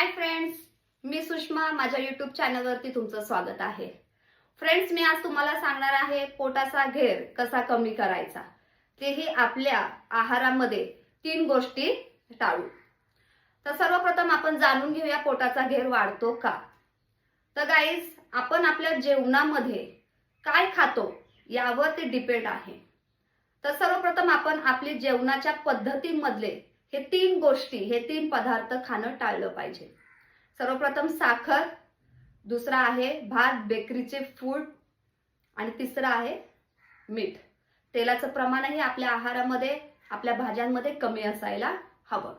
Hi friends, मी सुषमा. माझ्या YouTube चॅनलवरती तुमचं स्वागत आहे. फ्रेंड्स, मी आज तुम्हाला सांगणार आहे पोटाचा घेर कसा कमी करायचा, तेही आपल्या आहारामध्ये 3 गोष्टी टाळू. तर सर्वप्रथम आपण जाणून घेऊया पोटाचा घेर वाढतो का. तर गाईज, आपण आपल्या जेवणामध्ये काय खातो यावर ते डिपेंड आहे. तर सर्वप्रथम आपण आपली जेवणाच्या पद्धतीमधले हे 3 गोष्टी, हे 3 पदार्थ खाणं टाळलं पाहिजे. सर्वप्रथम साखर, दुसरा आहे भात, बेकरीचे फूड, आणि तिसरा आहे मीठ. तेलाचं प्रमाणही आपल्या आहारामध्ये, आपल्या भाज्यांमध्ये कमी असायला हवं.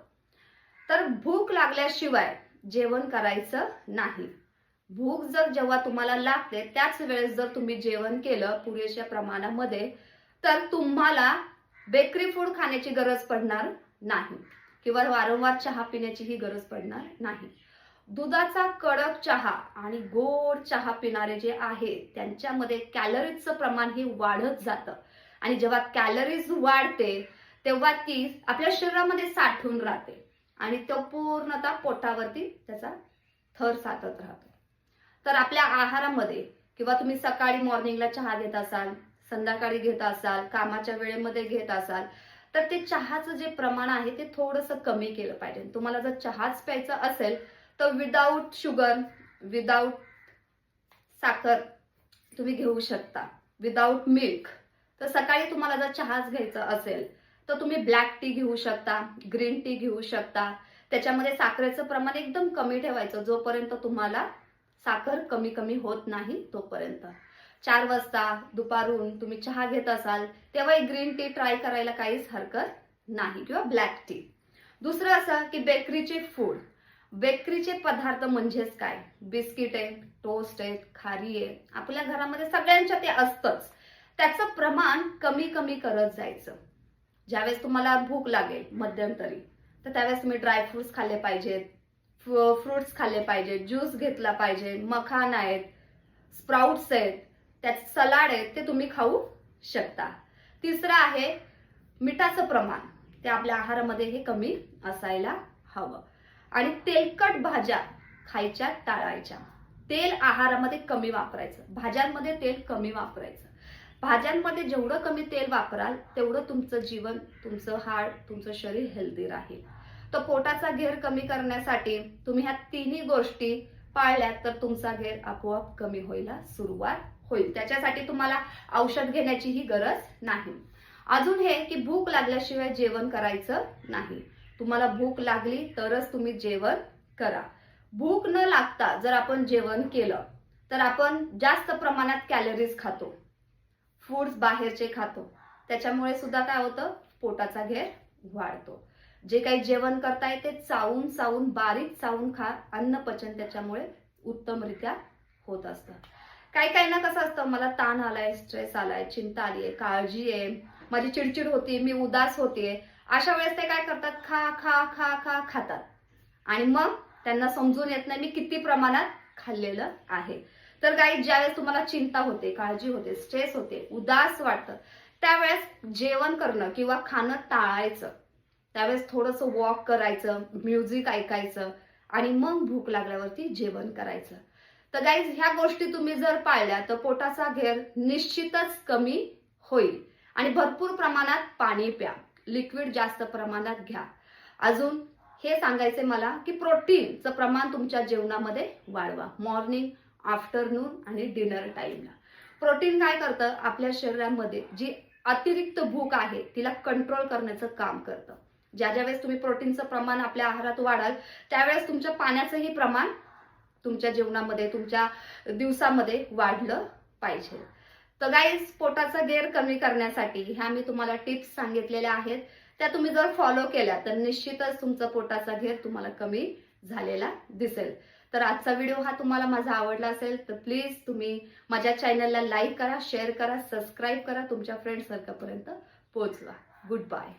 तर भूक लागल्याशिवाय जेवण करायचं नाही. भूक जेव्हा तुम्हाला लागते त्याच वेळेस जर तुम्ही जेवण केलं पुरेशा प्रमाणामध्ये, तर तुम्हाला बेकरी फूड खाण्याची गरज पडणार नाही किंवा वारंवार चहा पिण्याचीही गरज पडणार नाही. दुधाचा कडक चहा आणि गोड चहा पिणारे जे आहेत त्यांच्यामध्ये कॅलरीजचं प्रमाण हे वाढत जातं, आणि जेव्हा कॅलरीज वाढते तेव्हा ती आपल्या शरीरामध्ये साठून राहते आणि तो पूर्णतः पोटावरती त्याचा थर साचत राहतो. तर आपल्या आहारामध्ये किंवा तुम्ही सकाळी मॉर्निंगला चहा घेत असाल, संध्याकाळी घेत असाल, कामाच्या वेळेमध्ये घेत असाल, तर ते चहाचं जे प्रमाण आहे ते थोडंसं कमी केलं पाहिजे. तुम्हाला जर चहाच प्यायचा असेल तर विदाऊट शुगर, विदाऊट साखर तुम्ही घेऊ शकता, विदाऊट मिल्क. तर सकाळी तुम्हाला जर चहाच घ्यायचा असेल तर तुम्ही ब्लॅक टी घेऊ शकता, ग्रीन टी घेऊ शकता. त्याच्यामध्ये साखरेचं प्रमाण एकदम कमी ठेवायचं जोपर्यंत तुम्हाला साखर कमी कमी होत नाही तोपर्यंत. 4 वाजता दुपारून तुम्ही चहा घेत असाल तेव्हा ग्रीन टी ट्राय करायला काहीच हरकत नाही, किंवा ब्लॅक टी. दुसरं असं की बेकरीचे फूड, बेकरीचे पदार्थ म्हणजेच काय, बिस्किट आहे, टोस्ट आहे, खारी आहे, आपल्या घरामध्ये सगळ्यांच्या ते असतंच. त्याचं प्रमाण कमी कमी करत जायचं. ज्यावेळेस तुम्हाला भूक लागेल मध्यंतरी, तर त्यावेळेस तुम्ही ड्रायफ्रुट्स खाल्ले पाहिजेत, फ्रुट्स खाल्ले पाहिजेत, ज्यूस घेतला पाहिजे, मखाना आहेत, स्प्राउट्स आहेत, त्यात सलाड आहे, ते तुम्ही खाऊ शकता. तिसरं आहे मिठाचं प्रमाण, ते आपल्या आहारामध्ये हे कमी असायला हवं. आणि तेलकट भाज्या खायच्या टाळायच्या. तेल आहारामध्ये कमी वापरायचं, भाज्यांमध्ये तेल कमी वापरायचं. भाज्यांमध्ये जेवढं कमी तेल वापराल तेवढं तुमचं जीवन, तुमचं हाड, तुमचं शरीर हेल्दी राहील. तर पोटाचा घेर कमी करण्यासाठी तुम्ही ह्या 3 गोष्टी पाळल्यात तर तुमचा घेर आपोआप कमी व्हायला सुरुवात होईल. त्याच्यासाठी तुम्हाला औषध घेण्याचीही गरज नाही. अजून हे की भूक लागल्याशिवाय जेवण करायचं नाही. तुम्हाला भूक लागली तरच तुम्ही जेवण करा. भूक न लागता जर आपण जेवण केलं तर आपण जास्त प्रमाणात कॅलरीज खातो, फूड्स बाहेरचे खातो. त्याच्यामुळे सुद्धा काय होतं, पोटाचा घेर वाढतो. जे काही जेवण करताय ते चावून चावून, बारीक चावून खा. अन्न पचन त्याच्यामुळे उत्तमरित्या होत असतं. काही ना कसं असतं, मला ताण आलाय, स्ट्रेस आलाय, चिंता आली आहे, काळजी आहे, माझी चिडचिड होती, मी उदास होतीये, अशा वेळेस ते काय करतात, खा खा खा खा खातात. आणि मग त्यांना समजून येत नाही मी किती प्रमाणात खाल्लेलं आहे. तर गाईज, ज्यावेळेस तुम्हाला चिंता होते, काळजी होते, स्ट्रेस होते, उदास वाटतं, त्यावेळेस जेवण करणं किंवा खाणं टाळायचं. त्यावेळेस थोडंसं वॉक करायचं, म्युझिक ऐकायचं, आणि मग भूक लागल्यावरती जेवण करायचं. तर गाईज, ह्या गोष्टी तुम्ही जर पाळल्या तर पोटाचा घेर निश्चितच कमी होईल. आणि भरपूर प्रमाणात पाणी प्या, लिक्विड जास्त प्रमाणात घ्या. अजून हे सांगायचे मला की प्रोटीनचं प्रमाण तुमच्या जेवणामध्ये वाढवा, मॉर्निंग, आफ्टरनून आणि डिनर टाइमला. प्रोटीन काय करतं, आपल्या शरीरामध्ये जी अतिरिक्त भूक आहे तिला कंट्रोल करण्याचं काम करतं. ज्या वेळेस तुम्ही प्रोटीनचं प्रमाण आपल्या आहारात वाढाल त्यावेळेस तुमच्या पाण्याचंही प्रमाण तुमच्या जेवणामध्ये, तुमच्या दिवसामध्ये वाढलं पाहिजे. तर गाईज, पोटाचा घेर कमी करण्यासाठी ह्या मी तुम्हाला टिप्स सांगितलेल्या आहेत. त्या तुम्ही जर फॉलो केल्या तर निश्चितच तुमचा पोटाचा घेर तुम्हाला कमी झालेला दिसेल. तर आजचा व्हिडिओ हा तुम्हाला माझा आवडला असेल तर प्लीज तुम्ही माझ्या चॅनलला लाईक करा, शेअर करा, सबस्क्राईब करा, तुमच्या फ्रेंड सर्कलपर्यंत पोहोचवा. Good bye.